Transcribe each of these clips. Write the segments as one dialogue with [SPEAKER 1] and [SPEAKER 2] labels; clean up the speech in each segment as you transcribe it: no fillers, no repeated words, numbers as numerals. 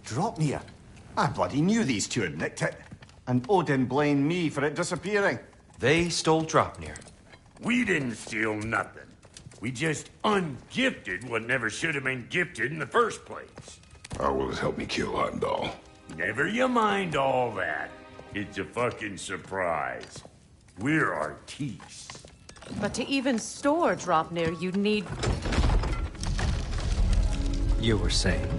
[SPEAKER 1] Dropnir? I bloody knew these two had nicked it. And Odin blamed me for it disappearing.
[SPEAKER 2] They stole Dropnir.
[SPEAKER 3] We didn't steal nothing. We just ungifted what never should have been gifted in the first place.
[SPEAKER 4] How will it help me kill Heimdall?
[SPEAKER 3] Never you mind all that. It's a fucking surprise. We're artistes.
[SPEAKER 5] But to even store Dropnir, you'd need...
[SPEAKER 2] You were saying.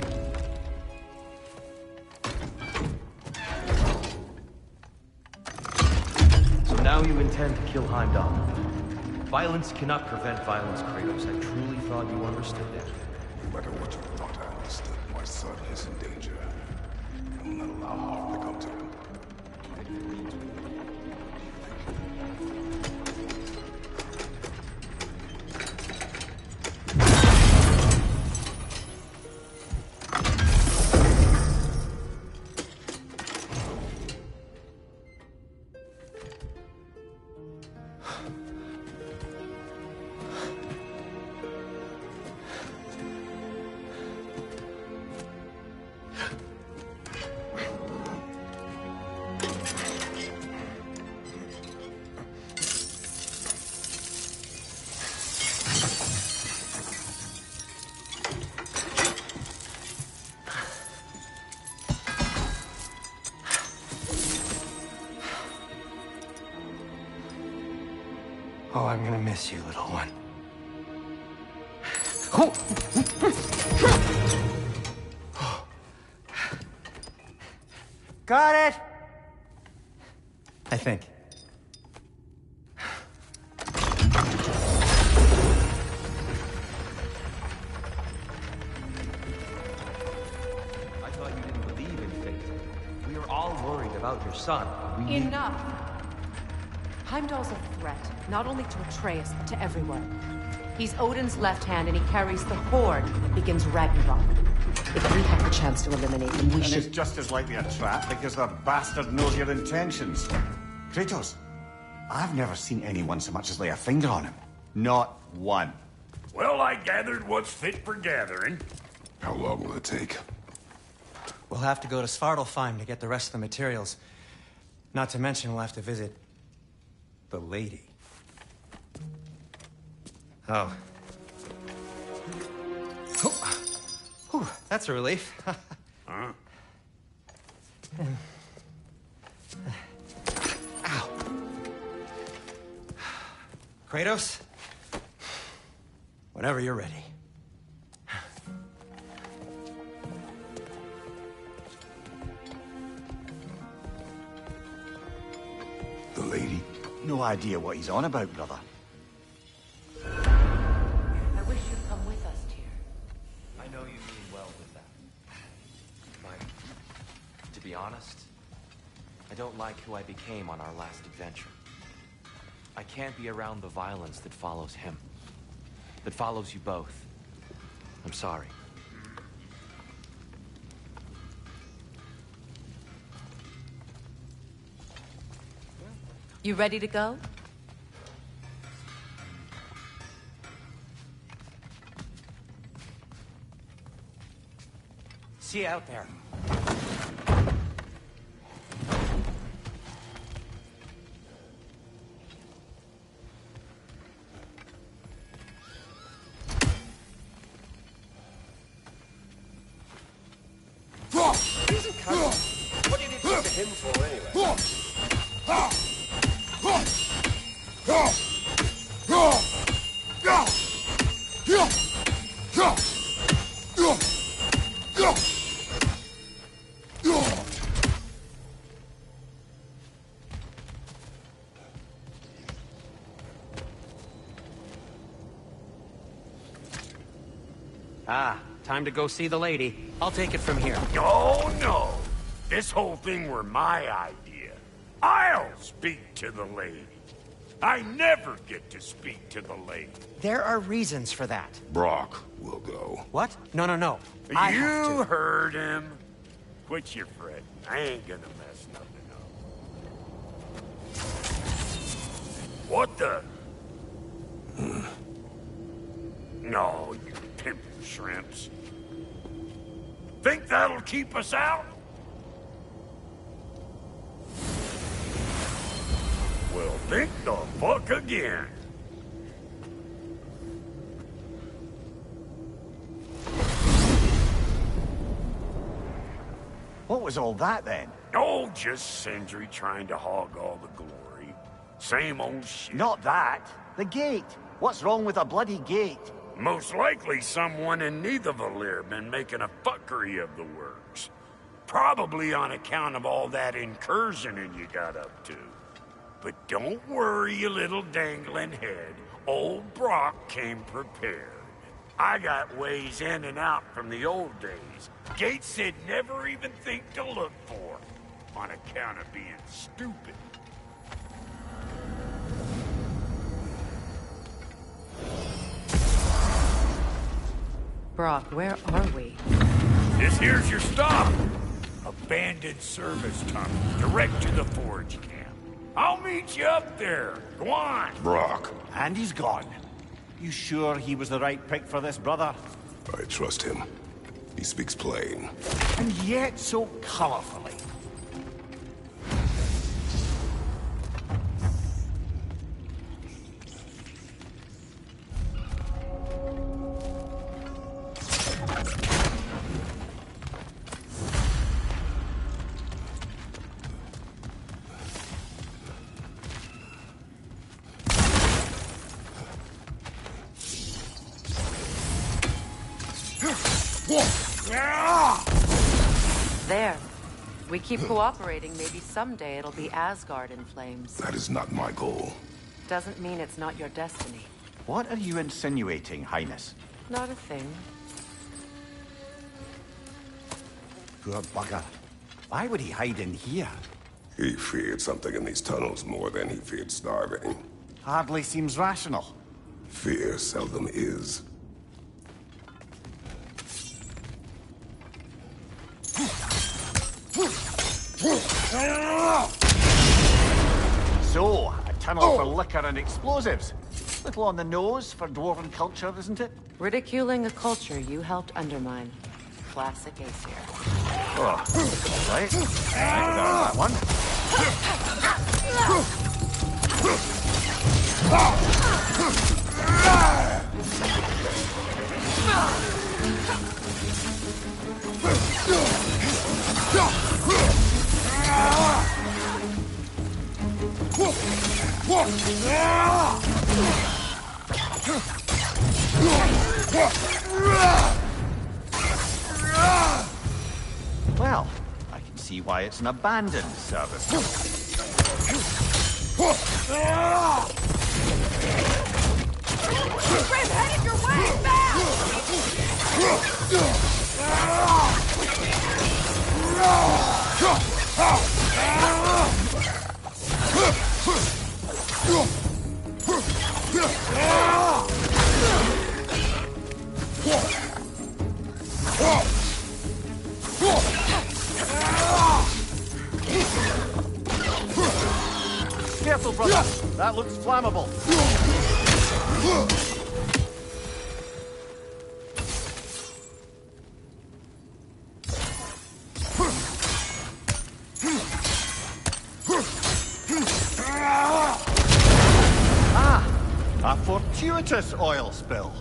[SPEAKER 2] So now you intend to kill Heimdall. Violence cannot prevent violence, Kratos. I truly thought you understood that.
[SPEAKER 4] No matter what you thought I understood, my son is in danger. I will not allow harm to come to him.
[SPEAKER 2] Oh, I'm gonna miss you, little one.
[SPEAKER 6] Got it! I think.
[SPEAKER 2] I thought you didn't believe in fate. We were all worried about your son.
[SPEAKER 5] Enough! Heimdall's a threat, not only to Atreus, but to everyone. He's Odin's left hand, and he carries the horde that begins Ragnarok. If we have the chance to eliminate him, we
[SPEAKER 1] And
[SPEAKER 5] should...
[SPEAKER 1] it's just as likely a trap because the bastard knows your intentions. Kratos, I've never seen anyone so much as lay a finger on him. Not one.
[SPEAKER 3] Well, I gathered what's fit for gathering.
[SPEAKER 4] How long will it take?
[SPEAKER 6] We'll have to go to Svartalfheim to get the rest of the materials. Not to mention we'll have to visit... the lady. Oh. Whew, that's a relief.
[SPEAKER 3] Huh?
[SPEAKER 6] Ow. Kratos? Whenever you're ready.
[SPEAKER 4] The lady?
[SPEAKER 1] No idea what he's on about, brother.
[SPEAKER 5] I wish you'd come with us, Tyr.
[SPEAKER 2] I know you mean well with that. But, to be honest, I don't like who I became on our last adventure. I can't be around the violence that follows him. That follows you both. I'm sorry.
[SPEAKER 5] You ready to go?
[SPEAKER 6] See you out there.
[SPEAKER 7] What did you talk to him for anyway?
[SPEAKER 6] Ah, time to go see the lady. I'll take it from here.
[SPEAKER 3] Oh, no. This whole thing were my idea. I'll speak to the lady. I never get to speak to the lady.
[SPEAKER 6] There are reasons for that.
[SPEAKER 4] Brock will go.
[SPEAKER 6] What? No, no, no. I have
[SPEAKER 3] You
[SPEAKER 6] to.
[SPEAKER 3] heard him. Quit your fretting. I ain't gonna mess nothing up. What the? No, you pimpin' shrimps. Think that'll keep us out? Well, think the fuck again.
[SPEAKER 1] What was all that, then?
[SPEAKER 3] Oh, just Sindri trying to hog all the glory. Same old shit.
[SPEAKER 1] Not that. The gate. What's wrong with a bloody gate?
[SPEAKER 3] Most likely someone in Nidavellir been making a fuckery of the works. Probably on account of all that incursioning you got up to. But don't worry, you little dangling head. Old Brock came prepared. I got ways in and out from the old days. Gates he'd never even think to look for, on account of being stupid.
[SPEAKER 5] Brock, where are we?
[SPEAKER 3] This here's your stop. Abandoned service tunnel, direct to the forge camp. I'll meet you up there. Go on.
[SPEAKER 4] Brock,
[SPEAKER 1] And he's gone. You sure he was the right pick for this, brother?
[SPEAKER 4] I trust him. He speaks plain.
[SPEAKER 1] And yet so colorfully.
[SPEAKER 5] There. We keep cooperating, maybe someday it'll be Asgard in flames.
[SPEAKER 4] That is not my goal.
[SPEAKER 5] Doesn't mean it's not your destiny.
[SPEAKER 1] What are you insinuating, Highness?
[SPEAKER 5] Not a thing.
[SPEAKER 1] Poor bugger. Why would he hide in here?
[SPEAKER 4] He feared something in these tunnels more than he feared starving.
[SPEAKER 1] Hardly seems rational.
[SPEAKER 4] Fear seldom is.
[SPEAKER 1] So, a tunnel for liquor and explosives. Little on the nose for dwarven culture, isn't it?
[SPEAKER 5] Ridiculing a culture you helped undermine. Classic Aesir.
[SPEAKER 1] Oh, all right. I can learn that one. Well, I can see why it's an abandoned service.
[SPEAKER 8] Grim headed your way!
[SPEAKER 1] Careful, brother. That looks flammable. A fortuitous oil spill.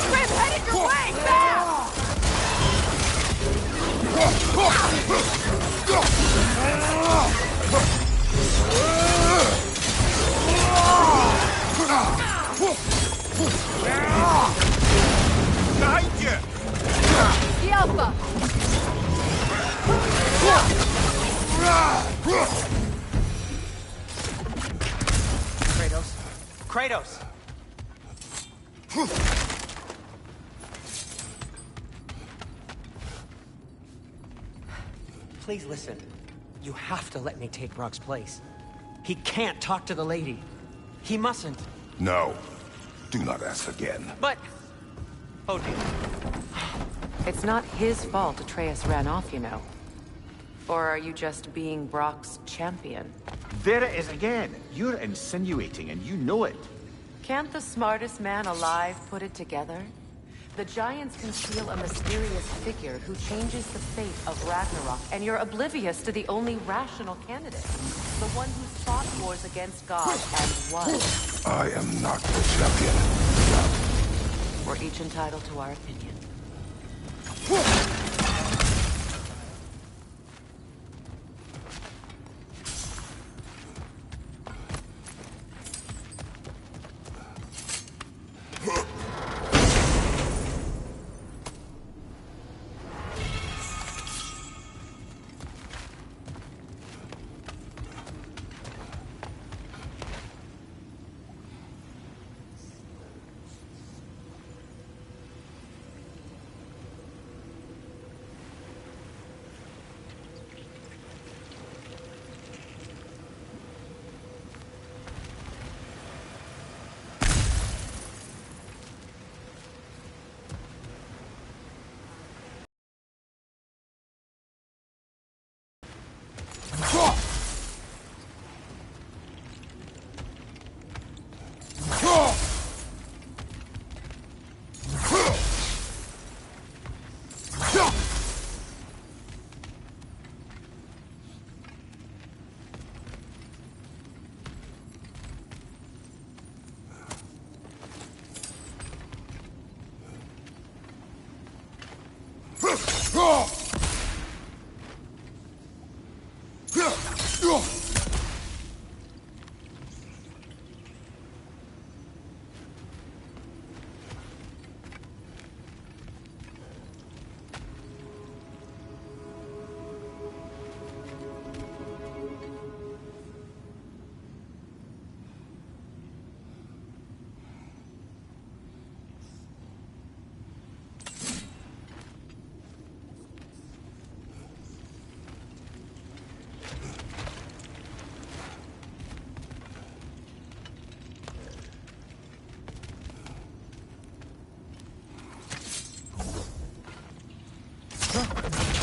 [SPEAKER 8] Grim headed your way! Fast!
[SPEAKER 1] Behind you!
[SPEAKER 8] The Alpha!
[SPEAKER 6] Kratos. Kratos! Please listen. You have to let me take Brock's place. He can't talk to the lady. He mustn't.
[SPEAKER 4] No. Do not ask again.
[SPEAKER 6] But
[SPEAKER 2] Oh dear.
[SPEAKER 5] It's not his fault Atreus ran off, you know. Or are you just being Brock's champion?
[SPEAKER 1] There it is again. You're insinuating, and you know it.
[SPEAKER 5] Can't the smartest man alive put it together? The Giants conceal a mysterious figure who changes the fate of Ragnarok, and you're oblivious to the only rational candidate. The one who's fought wars against God and won.
[SPEAKER 4] I am not the champion.
[SPEAKER 5] We're each entitled to our opinion.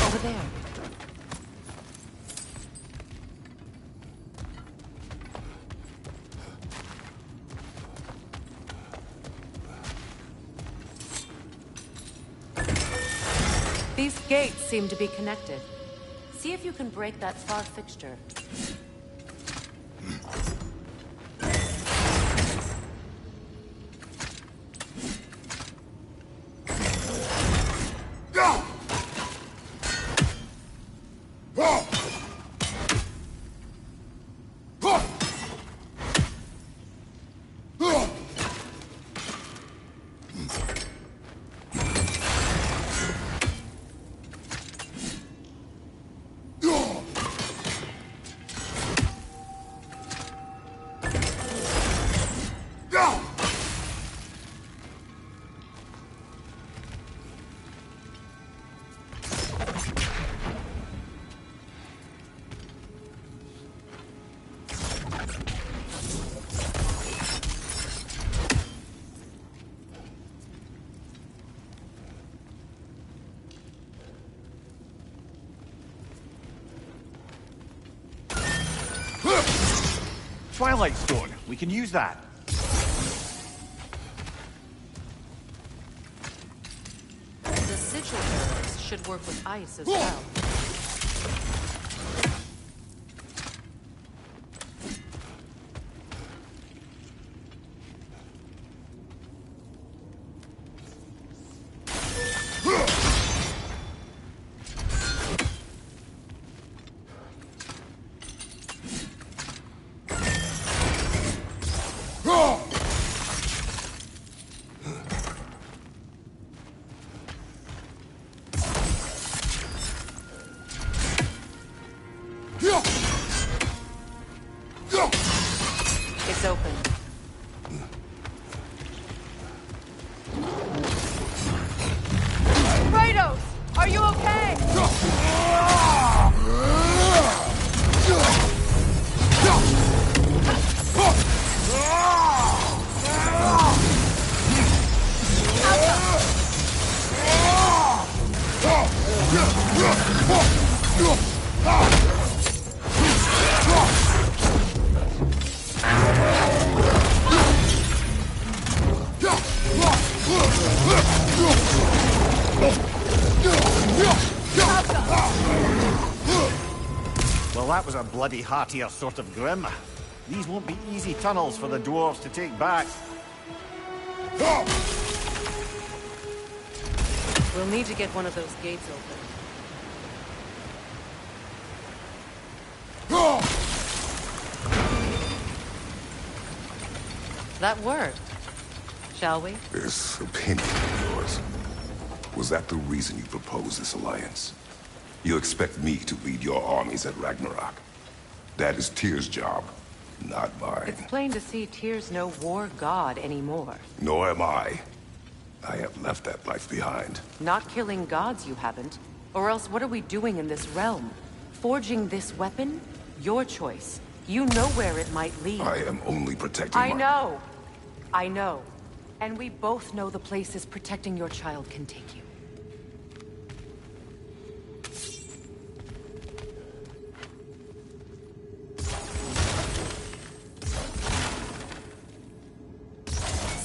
[SPEAKER 5] Over there. These gates seem to be connected. See if you can break that far fixture.
[SPEAKER 1] Twilight Stone. We can use that.
[SPEAKER 5] The sigil bearers should work with ice as well. It's open.
[SPEAKER 8] Kratos! Are you okay?
[SPEAKER 1] that was a bloody heartier sort of grim. These won't be easy tunnels for the dwarves to take back.
[SPEAKER 5] We'll need to get one of those gates open. That worked. Shall we?
[SPEAKER 4] This opinion of yours, was that the reason you proposed this alliance? You expect me to lead your armies at Ragnarok? That is Tyr's job, not mine.
[SPEAKER 5] It's plain to see Tyr's no war god anymore.
[SPEAKER 4] Nor am I. I have left that life behind.
[SPEAKER 5] Not killing gods, you haven't. Or else what are we doing in this realm? Forging this weapon? Your choice. You know where it might lead.
[SPEAKER 4] I am only protecting
[SPEAKER 5] I know. I know. And we both know the places protecting your child can take you.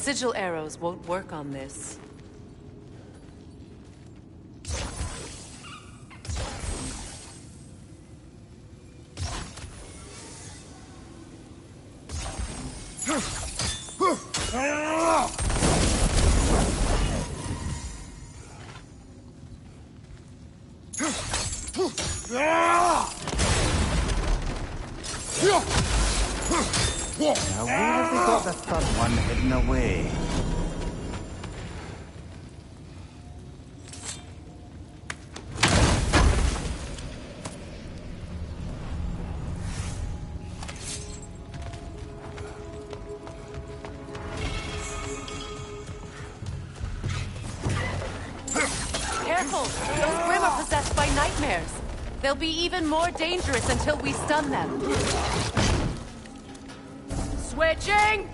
[SPEAKER 5] Sigil arrows won't work on this.
[SPEAKER 1] Now, where have they got the third one hidden away?
[SPEAKER 5] Careful! Those Grim are possessed by nightmares. They'll be even more dangerous until we stun them. Switching!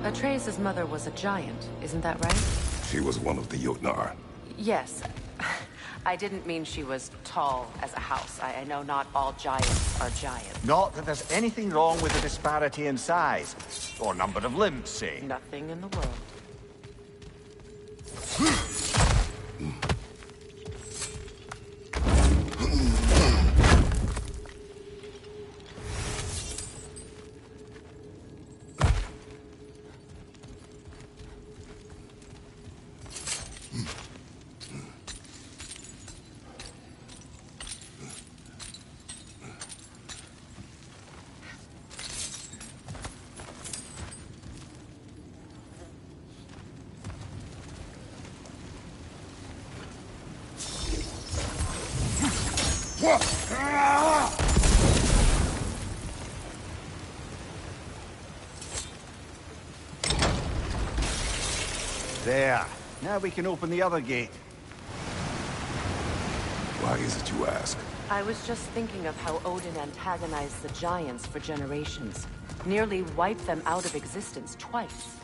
[SPEAKER 5] Atreus' mother was a giant, isn't that right?
[SPEAKER 4] She was one of the Jotnar.
[SPEAKER 5] Yes. I didn't mean she was tall as a house. I know not all giants are giants.
[SPEAKER 1] Not that there's anything wrong with the disparity in size, or number of limbs, say.
[SPEAKER 5] Nothing in the world.
[SPEAKER 1] There. Now we can open the other gate.
[SPEAKER 4] Why is it you ask?
[SPEAKER 5] I was just thinking of how Odin antagonized the giants for generations. Nearly wiped them out of existence twice.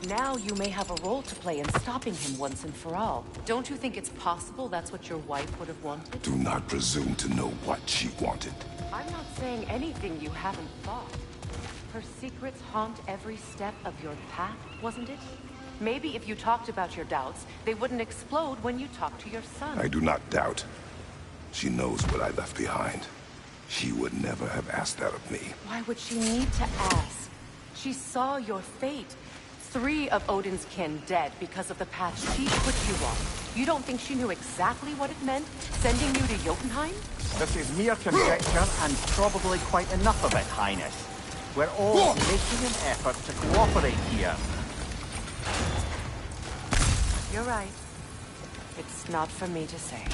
[SPEAKER 5] Now you may have a role to play in stopping him once and for all. Don't you think it's possible that's what your wife would have wanted?
[SPEAKER 4] Do not presume to know what she wanted.
[SPEAKER 5] I'm not saying anything you haven't thought. Her secrets haunt every step of your path, wasn't it? Maybe if you talked about your doubts, they wouldn't explode when you talked to your son.
[SPEAKER 4] I do not doubt. She knows what I left behind. She would never have asked that of me.
[SPEAKER 5] Why would she need to ask? She saw your fate. 3 of Odin's kin dead because of the path she put you on. You don't think she knew exactly what it meant, sending you to Jotunheim?
[SPEAKER 1] This is mere conjecture, and probably quite enough of it, Highness. We're all making an effort to cooperate here.
[SPEAKER 5] You're right. It's not for me to say.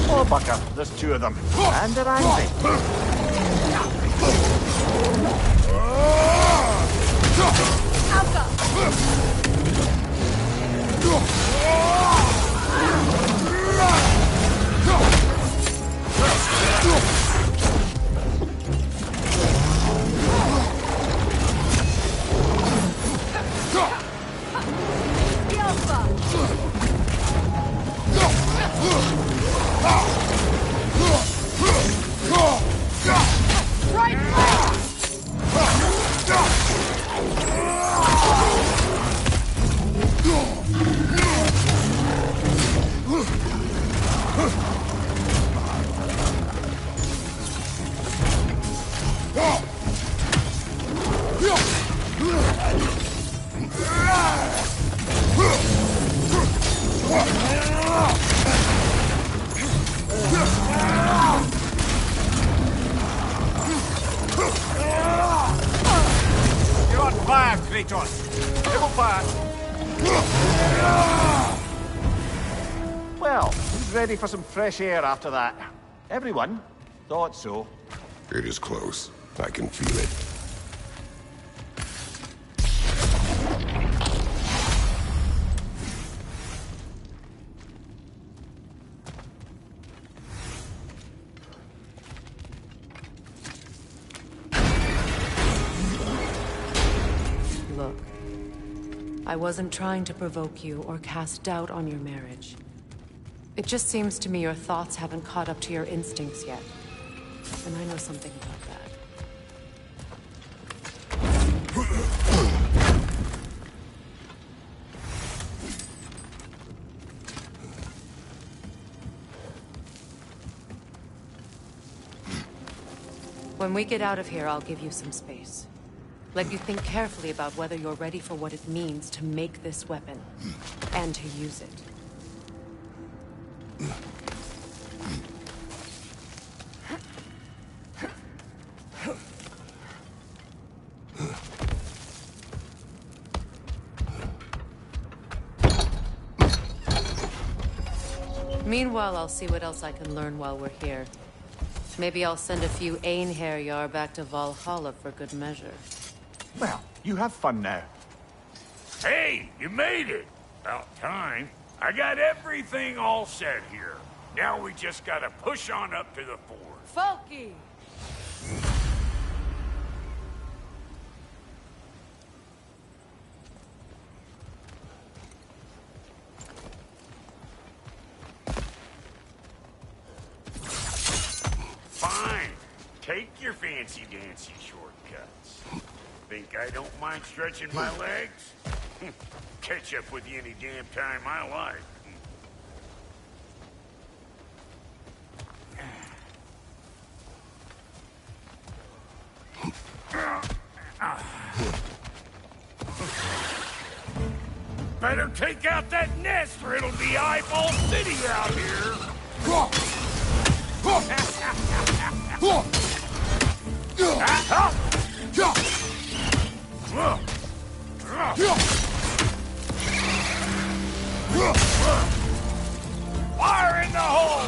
[SPEAKER 1] Oh, Bucker, there's two of them. And they're angry. You're on fire, Kratos. Double fire. Well, who's ready for some fresh air after that? Everyone? Thought so.
[SPEAKER 4] It is close. I can feel it.
[SPEAKER 5] Look, I wasn't trying to provoke you or cast doubt on your marriage. It just seems to me your thoughts haven't caught up to your instincts yet. And I know something about that. When we get out of here, I'll give you some space. Let you think carefully about whether you're ready for what it means to make this weapon, and to use it. Meanwhile, I'll see what else I can learn while we're here. Maybe I'll send a few Einherjar back to Valhalla for good measure.
[SPEAKER 1] Well, you have fun now.
[SPEAKER 3] Hey, you made it! About time. I got everything all set here. Now we just gotta push on up to the fort.
[SPEAKER 8] Folky!
[SPEAKER 3] Fine. Take your fancy-dancy shortcuts. Think I don't mind stretching my legs? Catch up with you any damn time I like. Better take out that nest or it'll be eyeball city out here. Fire in the hole!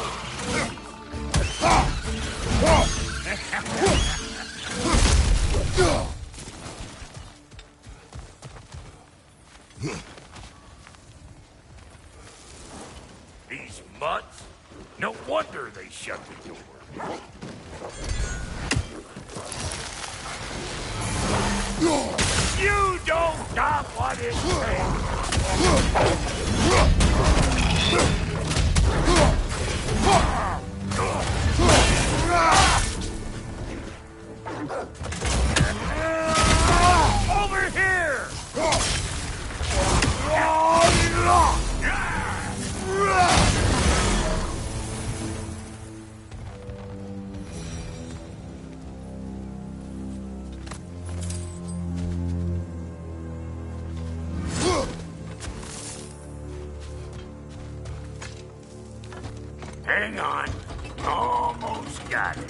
[SPEAKER 3] These mutts? No wonder they shut the door. You don't got what it Over here! Hang on. Almost got it.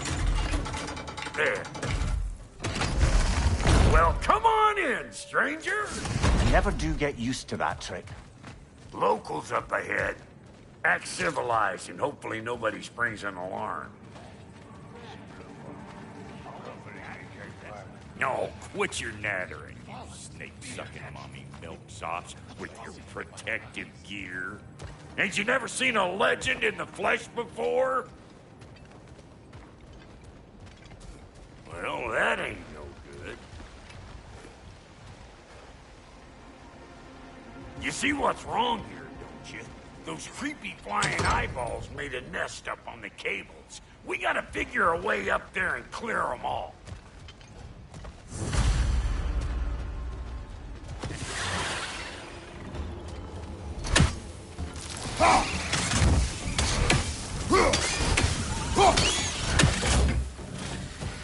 [SPEAKER 3] There. Well, come on in, stranger.
[SPEAKER 1] I never do get used to that trick.
[SPEAKER 3] Locals up ahead. Act civilized and hopefully nobody springs an alarm. No, quit your nattering, you snake-sucking mommy milksops with your protective gear. Ain't you never seen a legend in the flesh before? Well, that ain't no good. You see what's wrong here, don't you? Those creepy flying eyeballs made a nest up on the cables. We gotta figure a way up there and clear them all.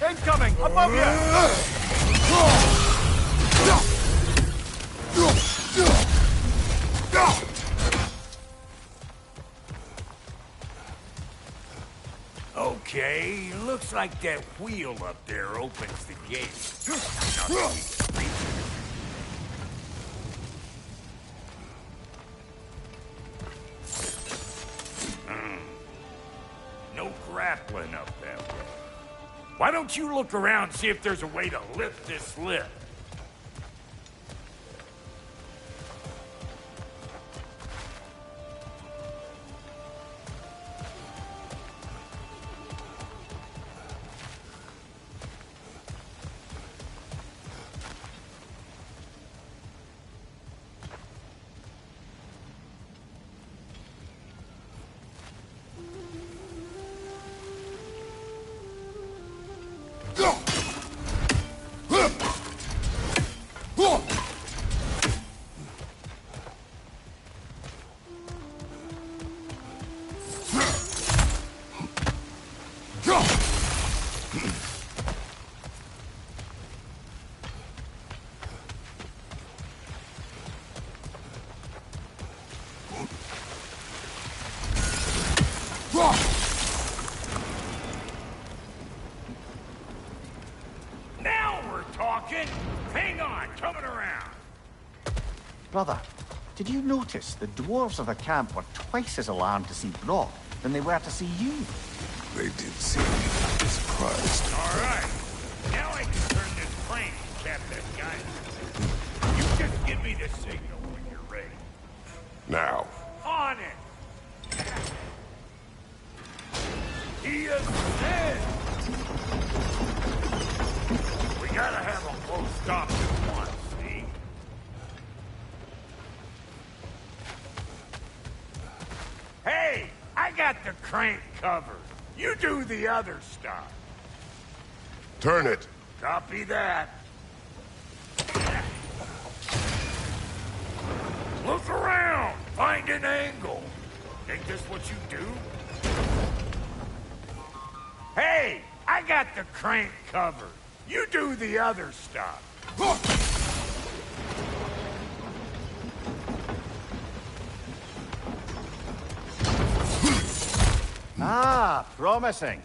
[SPEAKER 1] Incoming! Above you!
[SPEAKER 3] Okay, looks like that wheel up there opens the gate. Not that we can reach it. No grappling up that way. Why don't you look around and see if there's a way to lift this lift? Now we're talking! Hang on, coming around!
[SPEAKER 1] Brother, did you notice the dwarves of the camp were twice as alarmed to see Brock than they were to see you?
[SPEAKER 4] They did seem surprised.
[SPEAKER 3] All right, now I can turn this plane and cap that guy. You just give me the signal when you're ready.
[SPEAKER 4] Now.
[SPEAKER 3] On it! He is dead! We gotta have them both stopped at once, see? Hey! I got the crank covered. You do the other stuff.
[SPEAKER 4] Turn it.
[SPEAKER 3] Copy that. Look around! Find an angle! Think this what you do? Hey! I got the crank covered. You do the other stuff.
[SPEAKER 1] Ah, promising.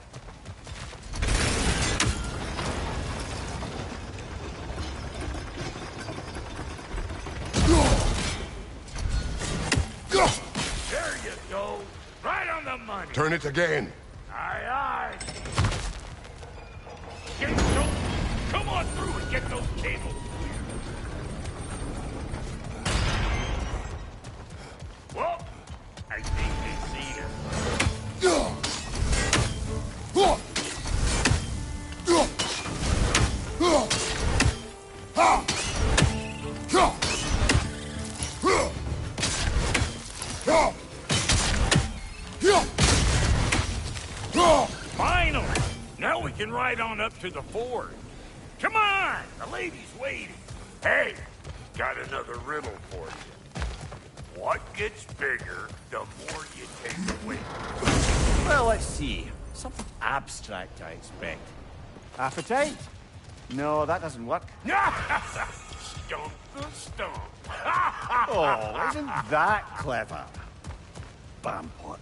[SPEAKER 3] There you go. Right on the money.
[SPEAKER 4] Turn it again.
[SPEAKER 3] Aye, aye. Come on through and get those cables clear. Well, I think they see us. Finally! Now we can ride on up to the fort. Come on! The lady's waiting. Hey, got another riddle for you. What gets bigger the more you take away?
[SPEAKER 1] Well, let's see. Something abstract, I expect. Appetite? No, that doesn't work.
[SPEAKER 3] Stump the stump.
[SPEAKER 1] Oh, isn't that clever? Bampot.